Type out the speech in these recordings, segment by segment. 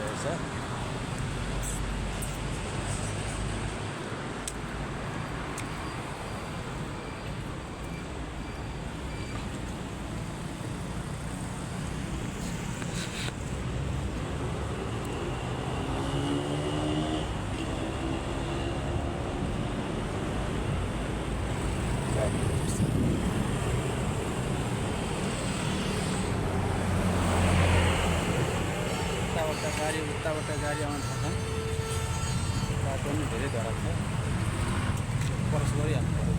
रहेछ। उताबाट गाडी आउन थाल्छन्। बाटो पनि धेरै धडक छ, क्रस गरिहाल्नु पर्यो।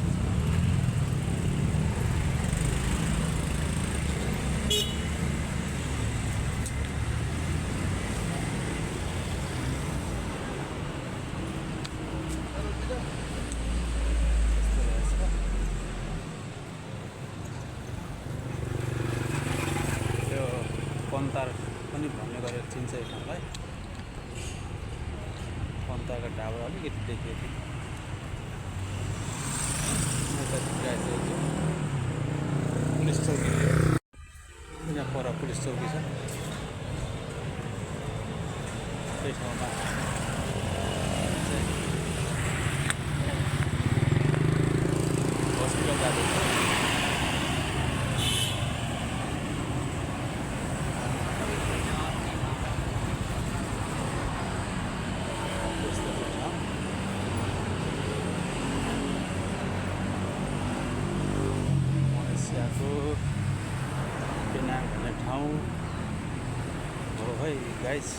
यो पन्तार पनि भन्ने गरेर चिन्छ यो ठाउँलाई। पन्ताको ढाबा अलिकति देखियो कि पुलिस चौकी, यहाँ पर पुलिस चौकी छ। त्यही ठाउँमा हस्पिटल जाँदैछ। पेनाङ भन्ने ठाउँ हो है गाइस।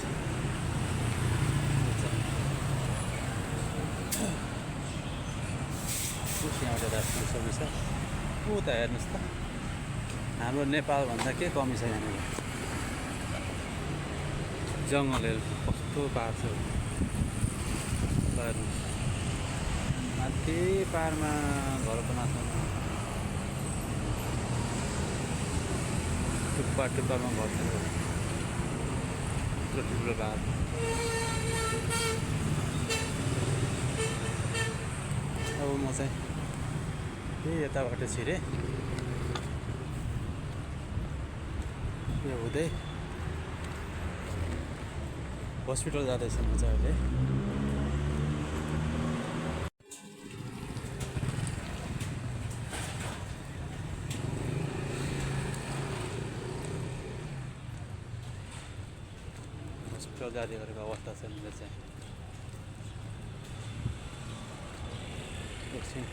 यहाँबाट राष्ट्रिय सबै छ। उता हेर्नुहोस् त, हाम्रो नेपालभन्दा के कमी छ यहाँनिर। जङ्गलहरू कस्तो पार्छ हेर्नुहोस्। माथि पारमा घर बनाएको छ, टुप्पा टुप्पामा घर छ। ठुलो ठुलो बार अब म चाहिँ त्यही यताबाट छिरेँ। यो हुँदै हस्पिटल जाँदैछ म चाहिँ अहिले। हस्पिटल जाँदै गरेको अवस्था छ मेरो चाहिँ। एकछिन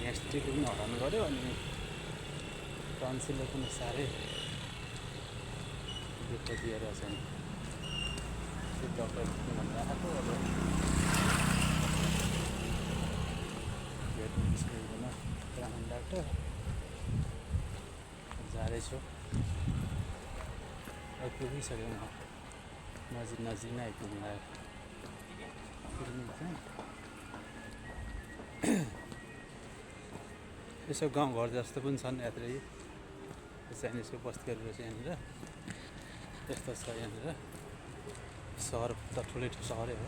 ग्यास्ट्रिक पनि हटाउनु पऱ्यो, अनि टन्सिलले पनि साह्रै दुःख दिएर छ। डक्टर भन्दा आएको अब भेट्नु स्कुलमा ब्राह्मण डाक्टर जाँदैछु। आइपुगिसक्यो म, नजिक नै आइपुग्नु लाग्यो। यसो गाउँघर जस्तो पनि छन् यात्री। चाइनिजको बस्तीहरू रहेछ यहाँनिर। यस्तो छ यहाँनिर। सहर त ठुलै सहरै हो।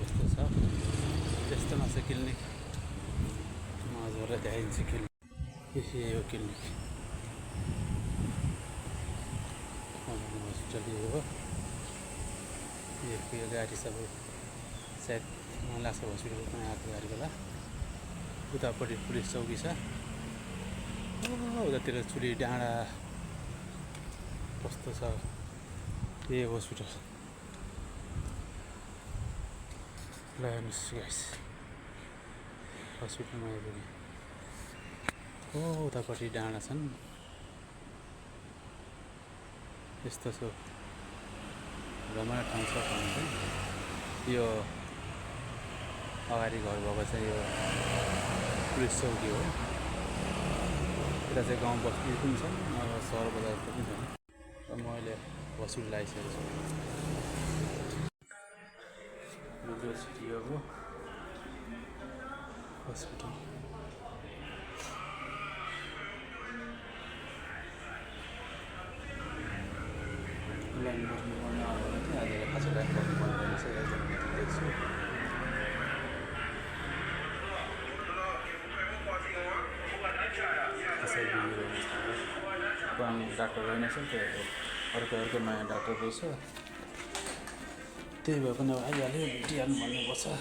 यस्तो छ, त्यस्तोमा छ क्लिनिक। म हजुरलाई देखाइदिन्छु क्लिनिक। यही हो क्लिनिक, हस्पिटल यो हो। यो गाडी सबै सायद मलाई लाग्छ हस्पिटल कहाँ आएको गाडी होला। उतापट्टि पुलिस चौकी छ, उतातिर चुली डाँडा कस्तो छ। यही हस्पिटल ल हेर्नुहोस् गाइस, हस्पिटलमा आइपुग्यो। उतापट्टि डाँडा छन्। यस्तो छ रमाइलो ठाउँ छ चाहिँ। यो अगाडि घर भएको चाहिँ यो पुलिस चौकी हो। यता चाहिँ गाउँ बस्ती पनि छन्, अब सहर बजार पनि छन्। र म अहिले हस्पिटल आइसकेको छु। युनिभर्सिटी हो हस्पिटल। लाइन बस्नुपर्ने आएर चाहिँ आज खासै लाइन बस्नुपर्ने रहेछ। एकजना देख्छु पुरानो डाक्टर रहेनछ त्यो अर्को नयाँ डाक्टर रहेछ त्यही भए पनि अब आइहाल्यो भेटिहाल्नु भन्ने पर्छ